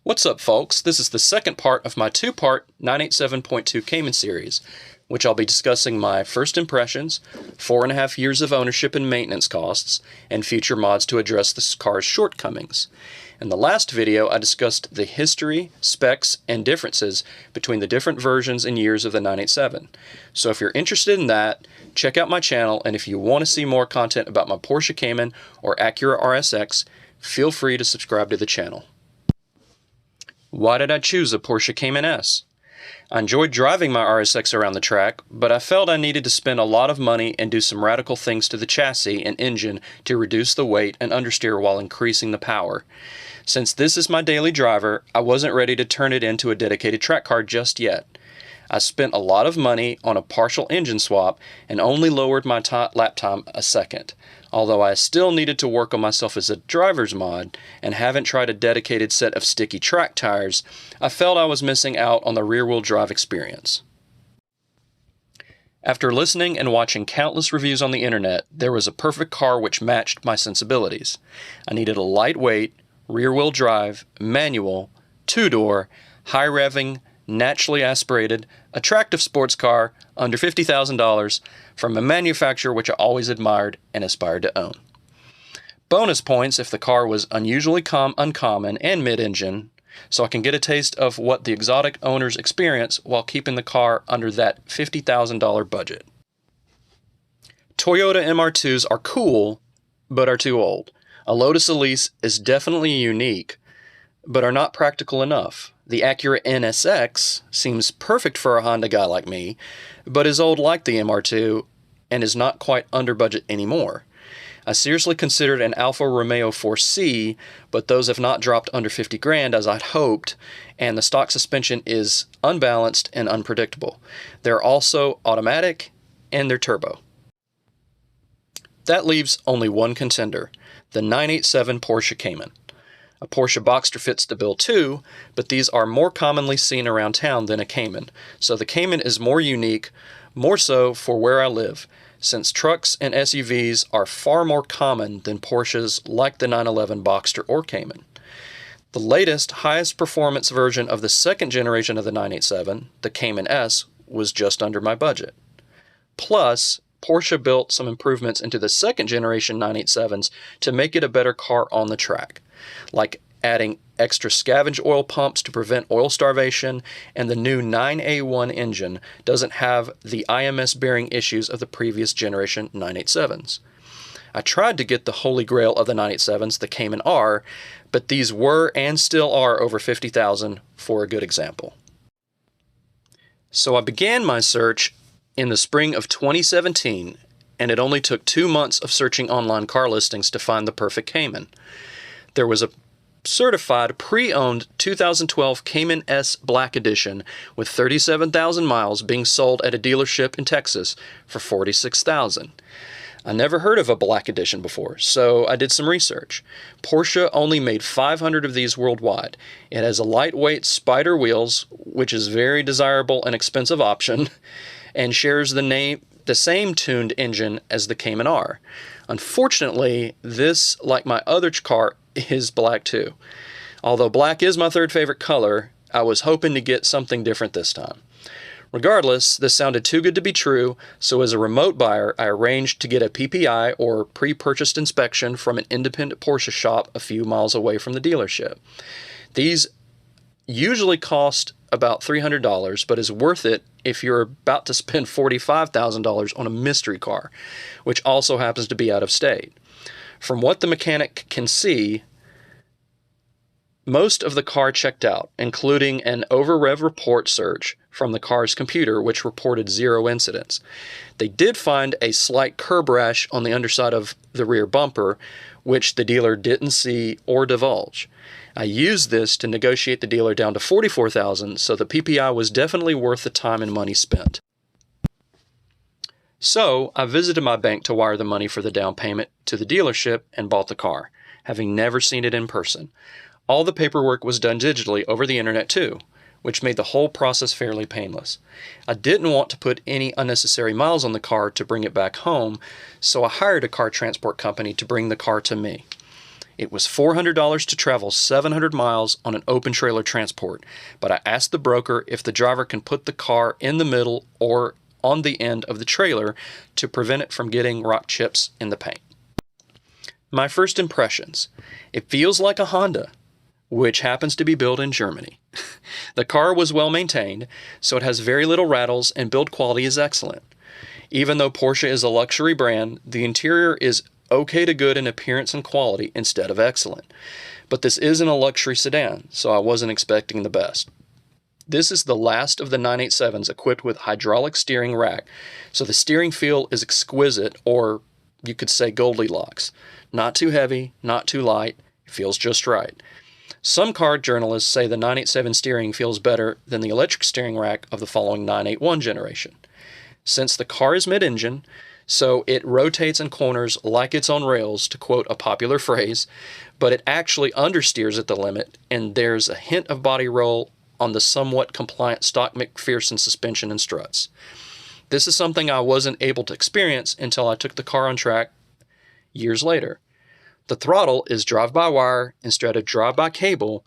What's up, folks? This is the second part of my two-part 987.2 Cayman series, which I'll be discussing my first impressions, 4.5 years of ownership and maintenance costs, and future mods to address this car's shortcomings. In the last video, I discussed the history, specs, and differences between the different versions and years of the 987. So if you're interested in that, check out my channel, and if you want to see more content about my Porsche Cayman or Acura RSX, feel free to subscribe to the channel. Why did I choose a Porsche Cayman S? I enjoyed driving my RSX around the track, but I felt I needed to spend a lot of money and do some radical things to the chassis and engine to reduce the weight and understeer while increasing the power. Since this is my daily driver, I wasn't ready to turn it into a dedicated track car just yet. I spent a lot of money on a partial engine swap and only lowered my lap time a second. Although I still needed to work on myself as a driver's mod and haven't tried a dedicated set of sticky track tires, I felt I was missing out on the rear-wheel drive experience. After listening and watching countless reviews on the internet, there was a perfect car which matched my sensibilities. I needed a lightweight, rear-wheel drive, manual, two-door, high-revving, naturally aspirated, attractive sports car under $50,000 from a manufacturer which I always admired and aspired to own. Bonus points if the car was unusually uncommon and mid-engine, so I can get a taste of what the exotic owners experience while keeping the car under that $50,000 budget. Toyota MR2s are cool, but are too old. A Lotus Elise is definitely unique, but are not practical enough. The Acura NSX seems perfect for a Honda guy like me, but is old like the MR2 and is not quite under budget anymore. I seriously considered an Alfa Romeo 4C, but those have not dropped under 50 grand as I'd hoped, and the stock suspension is unbalanced and unpredictable. They're also automatic and they're turbo. That leaves only one contender, the 987 Porsche Cayman. A Porsche Boxster fits the bill too, but these are more commonly seen around town than a Cayman, so the Cayman is more unique, more so for where I live, since trucks and SUVs are far more common than Porsches like the 911 Boxster or Cayman. The latest, highest performance version of the second generation of the 987, the Cayman S, was just under my budget. Plus, Porsche built some improvements into the second generation 987s to make it a better car on the track, like adding extra scavenge oil pumps to prevent oil starvation, and the new 9A1 engine doesn't have the IMS bearing issues of the previous generation 987s. I tried to get the holy grail of the 987s, the Cayman R, but these were and still are over $50,000 for a good example. So I began my search in the spring of 2017, and it only took 2 months of searching online car listings to find the perfect Cayman. There was a certified pre-owned 2012 Cayman S Black Edition with 37,000 miles being sold at a dealership in Texas for $46,000. I never heard of a Black Edition before, so I did some research. Porsche only made 500 of these worldwide. It has a lightweight Spider wheels, which is a very desirable and expensive option, and shares the same tuned engine as the Cayman R. Unfortunately, this, like my other car, is black too. Although black is my third favorite color, I was hoping to get something different this time. Regardless, this sounded too good to be true, so as a remote buyer, I arranged to get a PPI or pre-purchased inspection from an independent Porsche shop a few miles away from the dealership. These usually cost about $300, but is worth it if you're about to spend $45,000 on a mystery car, which also happens to be out of state. From what the mechanic can see, most of the car checked out, including an over-rev report search from the car's computer, which reported 0 incidents. They did find a slight curb rash on the underside of the rear bumper, which the dealer didn't see or divulge. I used this to negotiate the dealer down to $44,000, so the PPI was definitely worth the time and money spent. So, I visited my bank to wire the money for the down payment to the dealership and bought the car, having never seen it in person. All the paperwork was done digitally over the internet too, which made the whole process fairly painless. I didn't want to put any unnecessary miles on the car to bring it back home, so I hired a car transport company to bring the car to me. It was $400 to travel 700 miles on an open trailer transport, but I asked the broker if the driver can put the car in the middle or on the end of the trailer to prevent it from getting rock chips in the paint. My first impressions. It feels like a Honda, which happens to be built in Germany. The car was well maintained, so it has very little rattles and build quality is excellent. Even though Porsche is a luxury brand, the interior is okay to good in appearance and quality instead of excellent. But this isn't a luxury sedan, so I wasn't expecting the best. This is the last of the 987s equipped with hydraulic steering rack, so the steering feel is exquisite, or you could say Goldilocks. Not too heavy, not too light, it feels just right. Some car journalists say the 987 steering feels better than the electric steering rack of the following 981 generation. Since the car is mid-engine, so it rotates and corners like it's on rails, to quote a popular phrase, but it actually understeers at the limit, and there's a hint of body roll on the somewhat compliant stock McPherson suspension and struts. This is something I wasn't able to experience until I took the car on track years later. The throttle is drive-by-wire instead of drive-by-cable,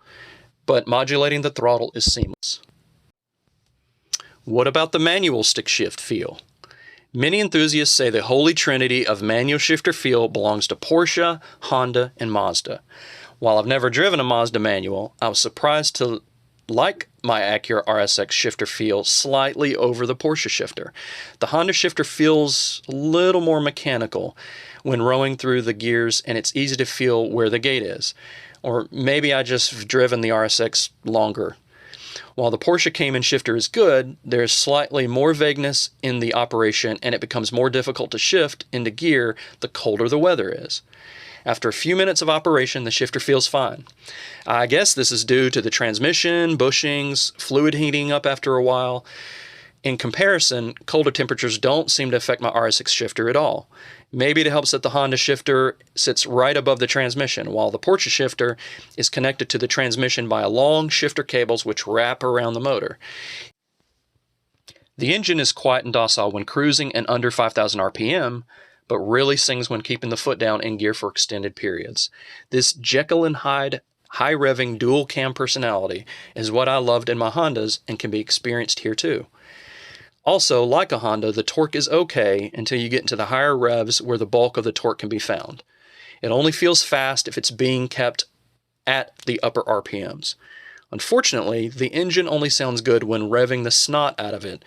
but modulating the throttle is seamless. What about the manual stick shift feel? Many enthusiasts say the holy trinity of manual shifter feel belongs to Porsche, Honda, and Mazda. While I've never driven a Mazda manual, I was surprised to like my Acura RSX shifter feel slightly over the Porsche shifter. The Honda shifter feels a little more mechanical when rowing through the gears, and it's easy to feel where the gate is. Or maybe I just driven the RSX longer. While the Porsche Cayman shifter is good, there's slightly more vagueness in the operation, and it becomes more difficult to shift into gear the colder the weather is. After a few minutes of operation, the shifter feels fine. I guess this is due to the transmission, bushings, fluid heating up after a while. In comparison, colder temperatures don't seem to affect my RSX shifter at all. Maybe it helps that the Honda shifter sits right above the transmission, while the Porsche shifter is connected to the transmission by long shifter cables which wrap around the motor. The engine is quiet and docile when cruising and under 5,000 RPM, but really sings when keeping the foot down in gear for extended periods. This Jekyll and Hyde high-revving dual-cam personality is what I loved in my Hondas and can be experienced here too. Also, like a Honda, the torque is okay until you get into the higher revs where the bulk of the torque can be found. It only feels fast if it's being kept at the upper RPMs. Unfortunately, the engine only sounds good when revving the snot out of it.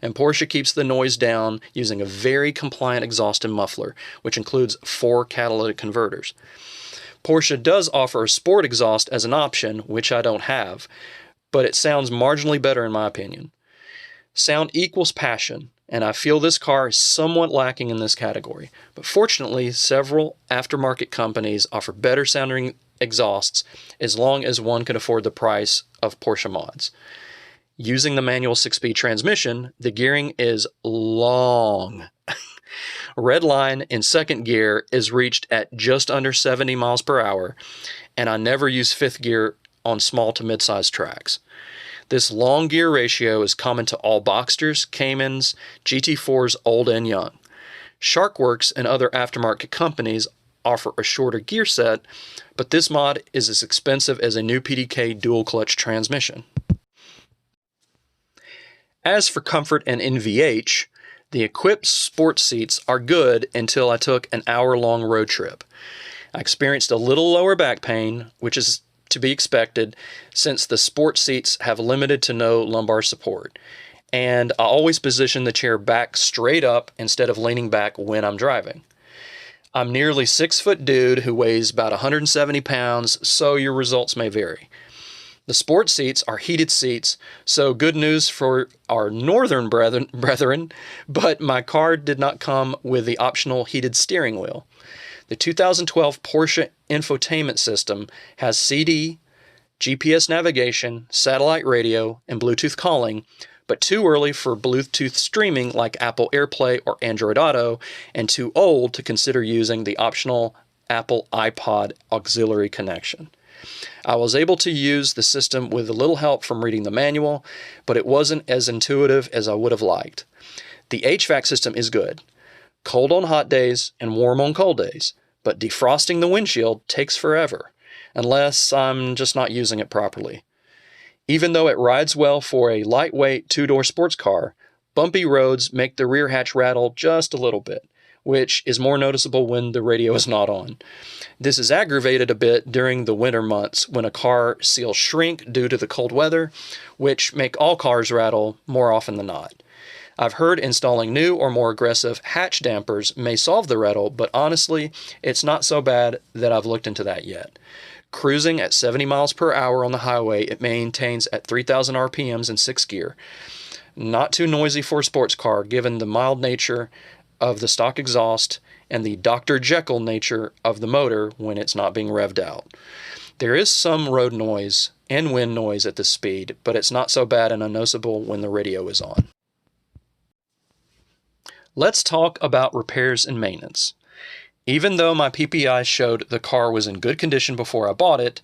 And Porsche keeps the noise down using a very compliant exhaust and muffler, which includes 4 catalytic converters. Porsche does offer a sport exhaust as an option, which I don't have, but it sounds marginally better in my opinion. Sound equals passion, and I feel this car is somewhat lacking in this category. But fortunately, several aftermarket companies offer better sounding exhausts as long as one can afford the price of Porsche mods. Using the manual 6-speed transmission, the gearing is long. Red line in second gear is reached at just under 70 miles per hour, and I never use fifth gear on small to mid-sized tracks. This long gear ratio is common to all Boxsters, Caymans, GT4s old and young. Sharkworks and other aftermarket companies offer a shorter gear set, but this mod is as expensive as a new PDK dual clutch transmission. As for comfort and NVH, the equipped sports seats are good until I took an hour-long road trip. I experienced a little lower back pain, which is to be expected since the sports seats have limited to no lumbar support. And I always position the chair back straight up instead of leaning back when I'm driving. I'm nearly 6-foot dude who weighs about 170 pounds, so your results may vary. The sports seats are heated seats, so good news for our northern brethren, but my car did not come with the optional heated steering wheel. The 2012 Porsche Infotainment system has CD, GPS navigation, satellite radio, and Bluetooth calling, but too early for Bluetooth streaming like Apple AirPlay or Android Auto, and too old to consider using the optional Apple iPod auxiliary connection. I was able to use the system with a little help from reading the manual, but it wasn't as intuitive as I would have liked. The HVAC system is good. Cold on hot days and warm on cold days, but defrosting the windshield takes forever, unless I'm just not using it properly. Even though it rides well for a lightweight two-door sports car, bumpy roads make the rear hatch rattle just a little bit, which is more noticeable when the radio is not on. This is aggravated a bit during the winter months when a car seals shrink due to the cold weather, which make all cars rattle more often than not. I've heard installing new or more aggressive hatch dampers may solve the rattle, but honestly, it's not so bad that I've looked into that yet. Cruising at 70 miles per hour on the highway, it maintains at 3,000 RPMs in 6th gear. Not too noisy for a sports car, given the mild nature of the stock exhaust and the Dr. Jekyll nature of the motor when it's not being revved out. There is some road noise and wind noise at this speed, but it's not so bad and unnoticeable when the radio is on. Let's talk about repairs and maintenance. Even though my PPI showed the car was in good condition before I bought it,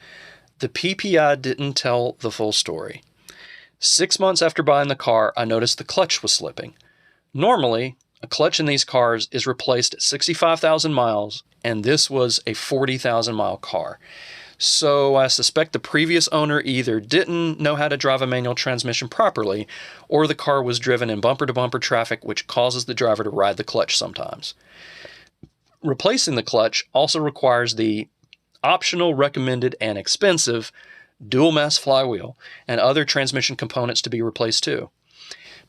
the PPI didn't tell the full story. 6 months after buying the car, I noticed the clutch was slipping. Normally, a clutch in these cars is replaced at 65,000 miles, and this was a 40,000 mile car. So I suspect the previous owner either didn't know how to drive a manual transmission properly, or the car was driven in bumper-to-bumper traffic, which causes the driver to ride the clutch sometimes. Replacing the clutch also requires the optional, recommended, and expensive dual mass flywheel and other transmission components to be replaced too.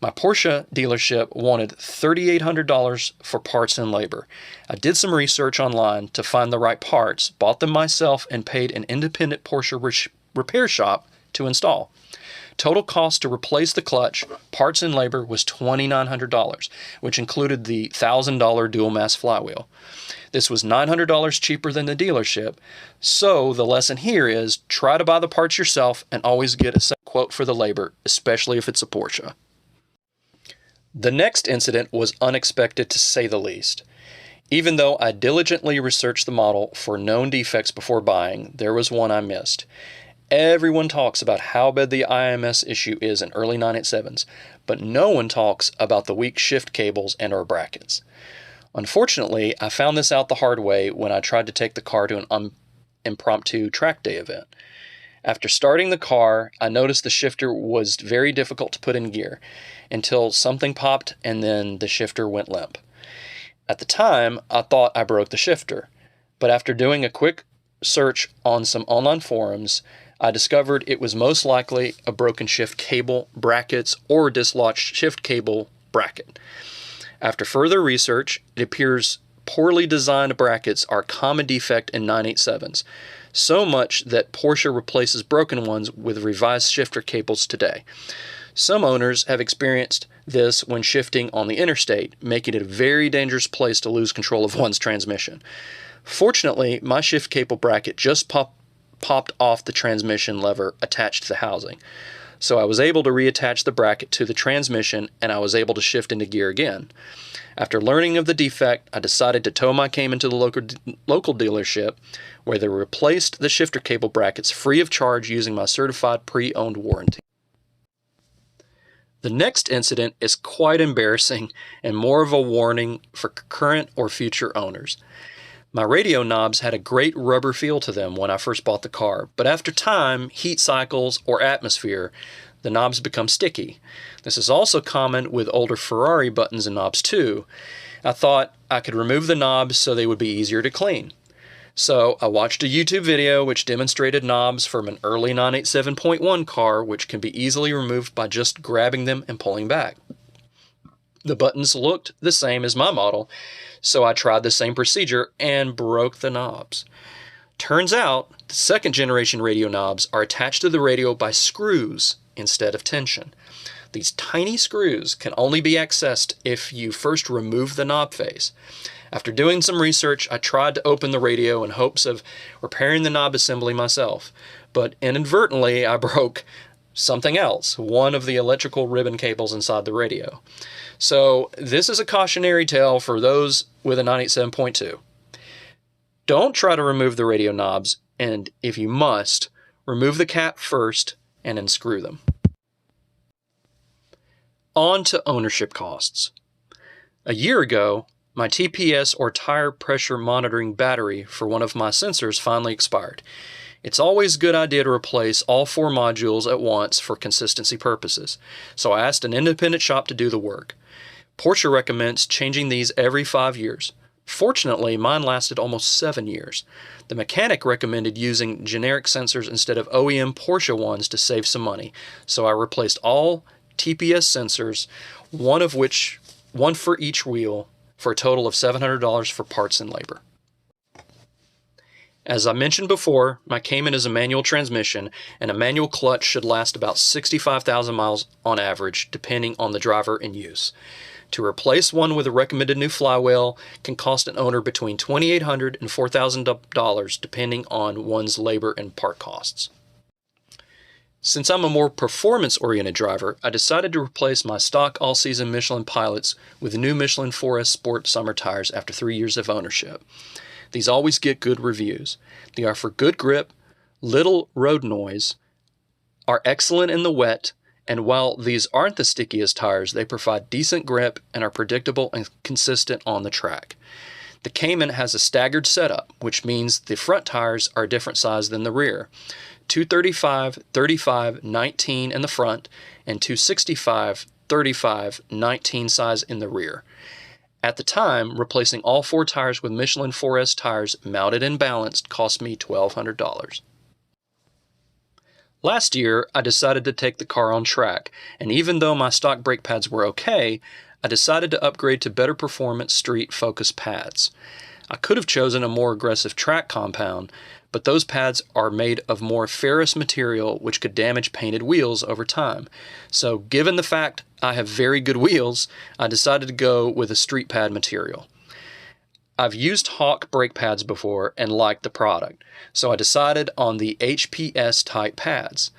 My Porsche dealership wanted $3,800 for parts and labor. I did some research online to find the right parts, bought them myself, and paid an independent Porsche repair shop to install. Total cost to replace the clutch, parts and labor was $2,900, which included the $1,000 dual mass flywheel. This was $900 cheaper than the dealership, so the lesson here is try to buy the parts yourself and always get a set quote for the labor, especially if it's a Porsche. The next incident was unexpected to say the least. Even though I diligently researched the model for known defects before buying, there was one I missed. Everyone talks about how bad the IMS issue is in early 987s, but no one talks about the weak shift cables and or brackets. Unfortunately, I found this out the hard way when I tried to take the car to an impromptu track day event. After starting the car, I noticed the shifter was very difficult to put in gear until something popped and then the shifter went limp. At the time, I thought I broke the shifter, but after doing a quick search on some online forums, I discovered it was most likely a broken shift cable, brackets, or dislodged shift cable bracket. After further research, it appears poorly designed brackets are a common defect in 987s, so much that Porsche replaces broken ones with revised shifter cables today. Some owners have experienced this when shifting on the interstate, making it a very dangerous place to lose control of one's transmission. Fortunately, my shift cable bracket just popped off the transmission lever attached to the housing. So I was able to reattach the bracket to the transmission and I was able to shift into gear again. After learning of the defect, I decided to tow my Cayman to the local dealership where they replaced the shifter cable brackets free of charge using my certified pre-owned warranty. The next incident is quite embarrassing and more of a warning for current or future owners. My radio knobs had a great rubber feel to them when I first bought the car, but after time, heat cycles, or atmosphere, the knobs become sticky. This is also common with older Ferrari buttons and knobs too. I thought I could remove the knobs so they would be easier to clean. So I watched a YouTube video which demonstrated knobs from an early 987.1 car which can be easily removed by just grabbing them and pulling back. The buttons looked the same as my model, so I tried the same procedure and broke the knobs. Turns out, the second generation radio knobs are attached to the radio by screws instead of tension. These tiny screws can only be accessed if you first remove the knob face. After doing some research, I tried to open the radio in hopes of repairing the knob assembly myself, but inadvertently I broke something else, one of the electrical ribbon cables inside the radio. So this is a cautionary tale for those with a 987.2. Don't try to remove the radio knobs, and if you must, remove the cap first and unscrew them. On to ownership costs. A year ago, my TPS or tire pressure monitoring battery for one of my sensors finally expired. It's always a good idea to replace all 4 modules at once for consistency purposes, so I asked an independent shop to do the work. Porsche recommends changing these every 5 years. Fortunately, mine lasted almost 7 years. The mechanic recommended using generic sensors instead of OEM Porsche ones to save some money, so I replaced all TPS sensors, one for each wheel, for a total of $700 for parts and labor. As I mentioned before, my Cayman is a manual transmission, and a manual clutch should last about 65,000 miles on average, depending on the driver and use. To replace one with a recommended new flywheel can cost an owner between $2,800 and $4,000, depending on one's labor and part costs. Since I'm a more performance-oriented driver, I decided to replace my stock all-season Michelin Pilots with new Michelin 4S Sport summer tires after 3 years of ownership. These always get good reviews. They offer good grip, little road noise, are excellent in the wet, and while these aren't the stickiest tires, they provide decent grip and are predictable and consistent on the track. The Cayman has a staggered setup, which means the front tires are a different size than the rear. 235, 35, 19 in the front, and 265, 35, 19 size in the rear. At the time, replacing all 4 tires with Michelin 4S tires mounted and balanced cost me $1,200. Last year, I decided to take the car on track, and even though my stock brake pads were okay, I decided to upgrade to better performance street-focused pads. I could have chosen a more aggressive track compound, but those pads are made of more ferrous material which could damage painted wheels over time. So given the fact I have very good wheels, I decided to go with a street pad material. I've used Hawk brake pads before and liked the product, so I decided on the HPS type pads.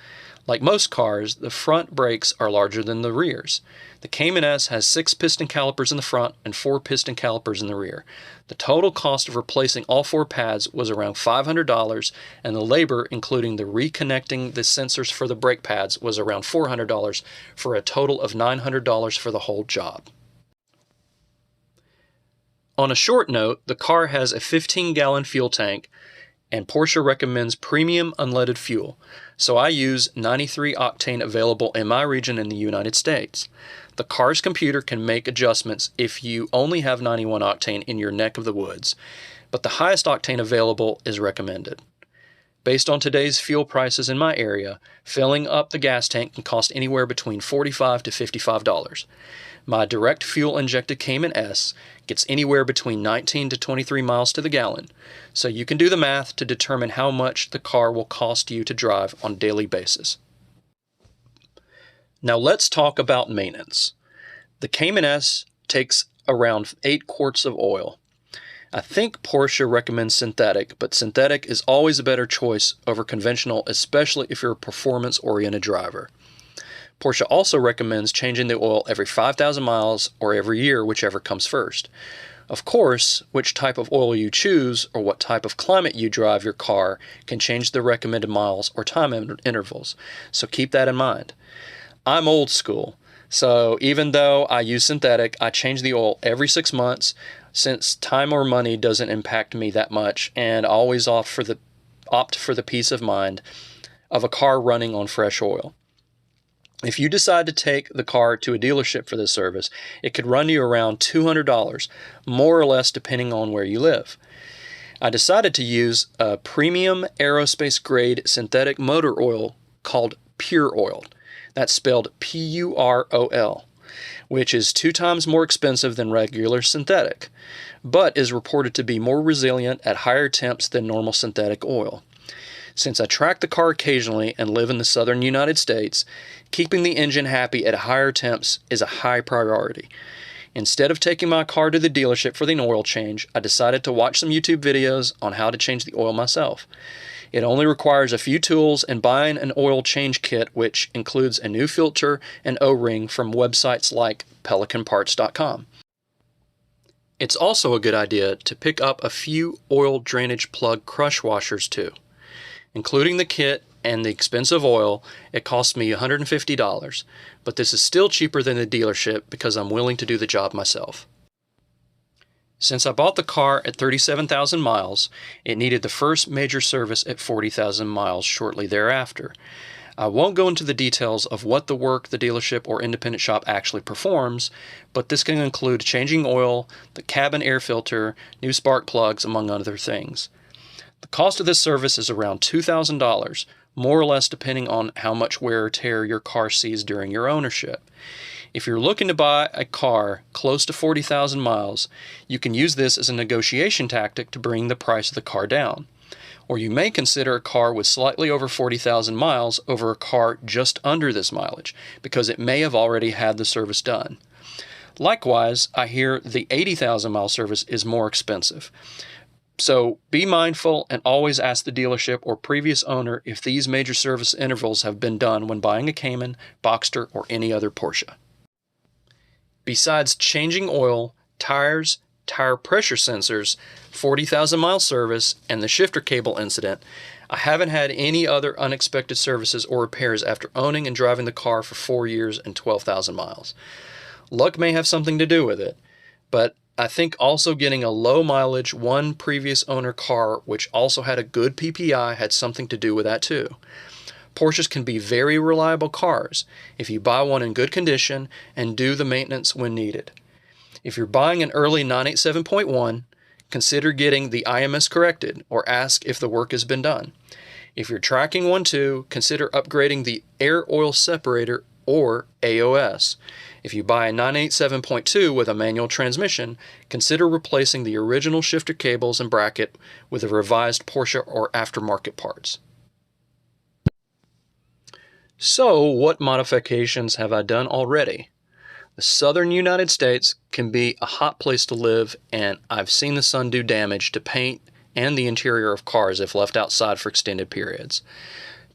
Like most cars, the front brakes are larger than the rears. The Cayman S has 6 piston calipers in the front and 4 piston calipers in the rear. The total cost of replacing all 4 pads was around $500, and the labor, including the reconnecting the sensors for the brake pads, was around $400, for a total of $900 for the whole job. On a short note, the car has a 15-gallon fuel tank, and Porsche recommends premium unleaded fuel, so I use 93 octane available in my region in the United States. The car's computer can make adjustments if you only have 91 octane in your neck of the woods, but the highest octane available is recommended. Based on today's fuel prices in my area, filling up the gas tank can cost anywhere between $45 to $55. My direct fuel injected Cayman S gets anywhere between 19 to 23 miles to the gallon, so you can do the math to determine how much the car will cost you to drive on a daily basis. Now let's talk about maintenance. The Cayman S takes around 8 quarts of oil. I think Porsche recommends synthetic, but synthetic is always a better choice over conventional, especially if you're a performance-oriented driver. Porsche also recommends changing the oil every 5,000 miles or every year, whichever comes first. Of course, which type of oil you choose or what type of climate you drive your car can change the recommended miles or time intervals, so keep that in mind. I'm old school, so even though I use synthetic, I change the oil every 6 months since time or money doesn't impact me that much, and I always opt for the peace of mind of a car running on fresh oil. If you decide to take the car to a dealership for this service, it could run you around $200, more or less depending on where you live. I decided to use a premium aerospace grade synthetic motor oil called Pure Oil. That's spelled P-U-R-O-L, which is 2 times more expensive than regular synthetic, but is reported to be more resilient at higher temps than normal synthetic oil. Since I track the car occasionally and live in the southern United States, keeping the engine happy at higher temps is a high priority. Instead of taking my car to the dealership for the oil change, I decided to watch some YouTube videos on how to change the oil myself. It only requires a few tools and buying an oil change kit, which includes a new filter and O-ring from websites like pelicanparts.com. It's also a good idea to pick up a few oil drainage plug crush washers too. Including the kit and the expensive oil, it cost me $150, but this is still cheaper than the dealership because I'm willing to do the job myself. Since I bought the car at 37,000 miles, it needed the first major service at 40,000 miles shortly thereafter. I won't go into the details of what the work the dealership or independent shop actually performs, but this can include changing oil, the cabin air filter, new spark plugs, among other things. The cost of this service is around $2,000, more or less depending on how much wear or tear your car sees during your ownership. If you're looking to buy a car close to 40,000 miles, you can use this as a negotiation tactic to bring the price of the car down. Or you may consider a car with slightly over 40,000 miles over a car just under this mileage, because it may have already had the service done. Likewise, I hear the 80,000 mile service is more expensive. So be mindful and always ask the dealership or previous owner if these major service intervals have been done when buying a Cayman, Boxster, or any other Porsche. Besides changing oil, tires, tire pressure sensors, 40,000 mile service, and the shifter cable incident, I haven't had any other unexpected services or repairs after owning and driving the car for 4 years and 12,000 miles. Luck may have something to do with it, but I think also getting a low mileage one previous owner car which also had a good PPI had something to do with that too. Porsches can be very reliable cars if you buy one in good condition and do the maintenance when needed. If you're buying an early 987.1, consider getting the IMS corrected or ask if the work has been done. If you're tracking one too, consider upgrading the air oil separator or AOS. If you buy a 987.2 with a manual transmission, consider replacing the original shifter cables and bracket with a revised Porsche or aftermarket parts. So, what modifications have I done already? The southern United States can be a hot place to live, and I've seen the sun do damage to paint and the interior of cars if left outside for extended periods.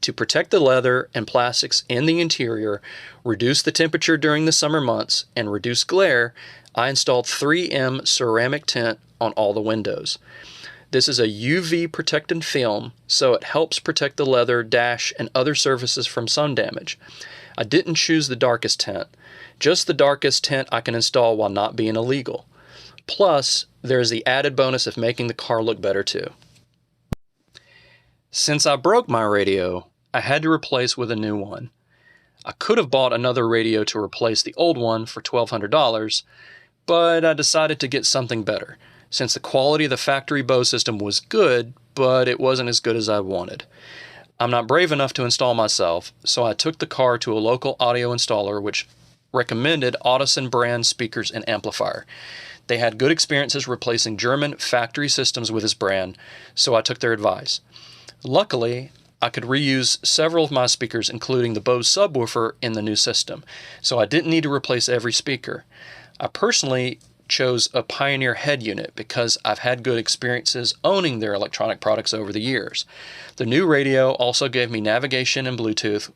To protect the leather and plastics in the interior, reduce the temperature during the summer months, and reduce glare, I installed 3M ceramic tint on all the windows. This is a UV protectant film, so it helps protect the leather, dash, and other surfaces from sun damage. I didn't choose the darkest tint, just the darkest tint I can install while not being illegal. Plus, there's the added bonus of making the car look better too. Since I broke my radio, I had to replace with a new one. I could have bought another radio to replace the old one for $1,200, but I decided to get something better, since the quality of the factory Bose system was good, but it wasn't as good as I wanted. I'm not brave enough to install myself, so I took the car to a local audio installer which recommended Audison brand speakers and amplifier. They had good experiences replacing German factory systems with this brand, so I took their advice. Luckily, I could reuse several of my speakers, including the Bose subwoofer, in the new system, so I didn't need to replace every speaker. I personally chose a Pioneer head unit because I've had good experiences owning their electronic products over the years. The new radio also gave me navigation and Bluetooth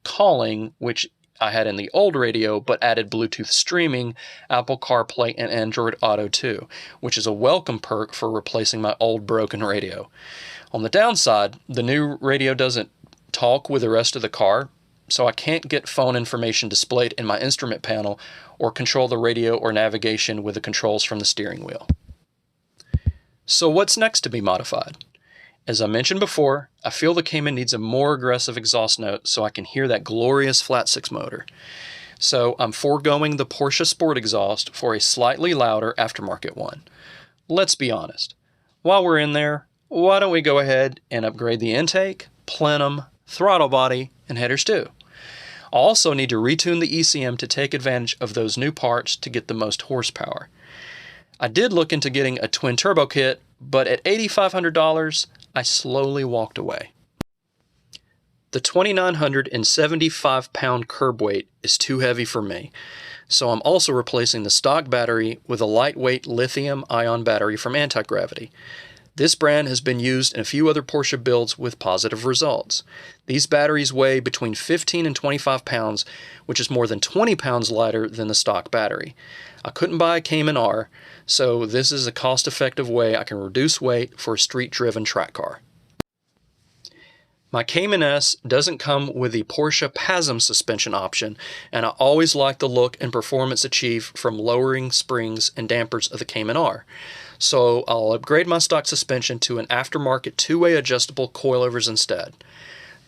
calling, which I had in the old radio, but added Bluetooth streaming, Apple CarPlay, and Android Auto too, which is a welcome perk for replacing my old broken radio. On the downside, the new radio doesn't talk with the rest of the car, so I can't get phone information displayed in my instrument panel or control the radio or navigation with the controls from the steering wheel. So what's next to be modified? As I mentioned before, I feel the Cayman needs a more aggressive exhaust note so I can hear that glorious flat six motor. So I'm foregoing the Porsche Sport exhaust for a slightly louder aftermarket one. Let's be honest. While we're in there, why don't we go ahead and upgrade the intake, plenum, throttle body, and headers too. I also need to retune the ECM to take advantage of those new parts to get the most horsepower. I did look into getting a twin turbo kit, but at $8,500, I slowly walked away. The 2,975 pound curb weight is too heavy for me, so I'm also replacing the stock battery with a lightweight lithium-ion battery from Anti-Gravity. This brand has been used in a few other Porsche builds with positive results. These batteries weigh between 15 and 25 pounds, which is more than 20 pounds lighter than the stock battery. I couldn't buy a Cayman R, so this is a cost-effective way I can reduce weight for a street-driven track car. My Cayman S doesn't come with the Porsche PASM suspension option, and I always like the look and performance achieved from lowering springs and dampers of the Cayman R. So I'll upgrade my stock suspension to an aftermarket two-way adjustable coilovers instead.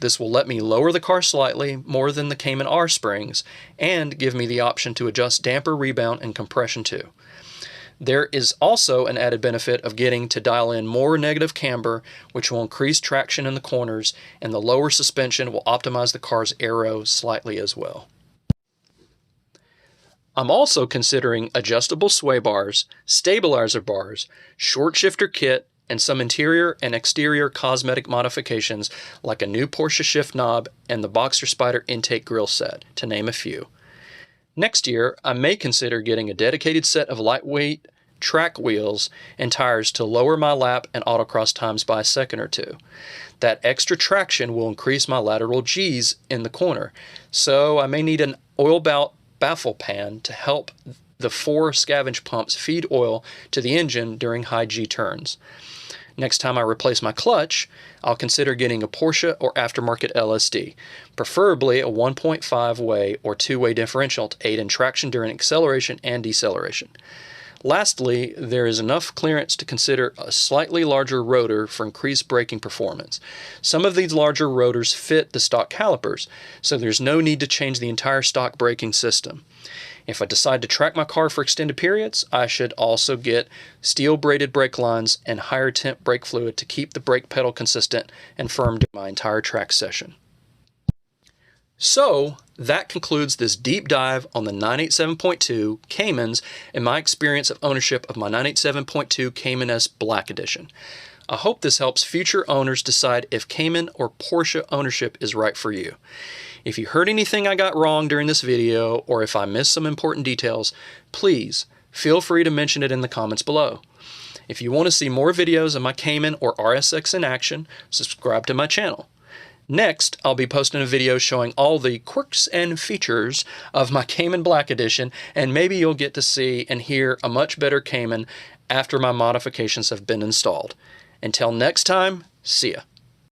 This will let me lower the car slightly more than the Cayman R springs and give me the option to adjust damper rebound and compression too. There is also an added benefit of getting to dial in more negative camber, which will increase traction in the corners, and the lower suspension will optimize the car's aero slightly as well. I'm also considering adjustable sway bars, stabilizer bars, short shifter kit, and some interior and exterior cosmetic modifications like a new Porsche shift knob and the Boxster Spider intake grille set, to name a few. Next year, I may consider getting a dedicated set of lightweight track wheels and tires to lower my lap and autocross times by a second or two. That extra traction will increase my lateral G's in the corner, so I may need an oil baffle pan to help the 4 scavenge pumps feed oil to the engine during high G turns. Next time I replace my clutch, I'll consider getting a Porsche or aftermarket LSD, preferably a 1.5-way or 2-way differential to aid in traction during acceleration and deceleration. Lastly, there is enough clearance to consider a slightly larger rotor for increased braking performance. Some of these larger rotors fit the stock calipers, so there's no need to change the entire stock braking system. If I decide to track my car for extended periods, I should also get steel braided brake lines and higher temp brake fluid to keep the brake pedal consistent and firm during my entire track session. So that concludes this deep dive on the 987.2 Caymans and my experience of ownership of my 987.2 Cayman S Black Edition. I hope this helps future owners decide if Cayman or Porsche ownership is right for you. If you heard anything I got wrong during this video, or if I missed some important details, please feel free to mention it in the comments below. If you want to see more videos of my Cayman or RSX in action, subscribe to my channel. Next, I'll be posting a video showing all the quirks and features of my Cayman Black Edition, and maybe you'll get to see and hear a much better Cayman after my modifications have been installed. Until next time, see ya.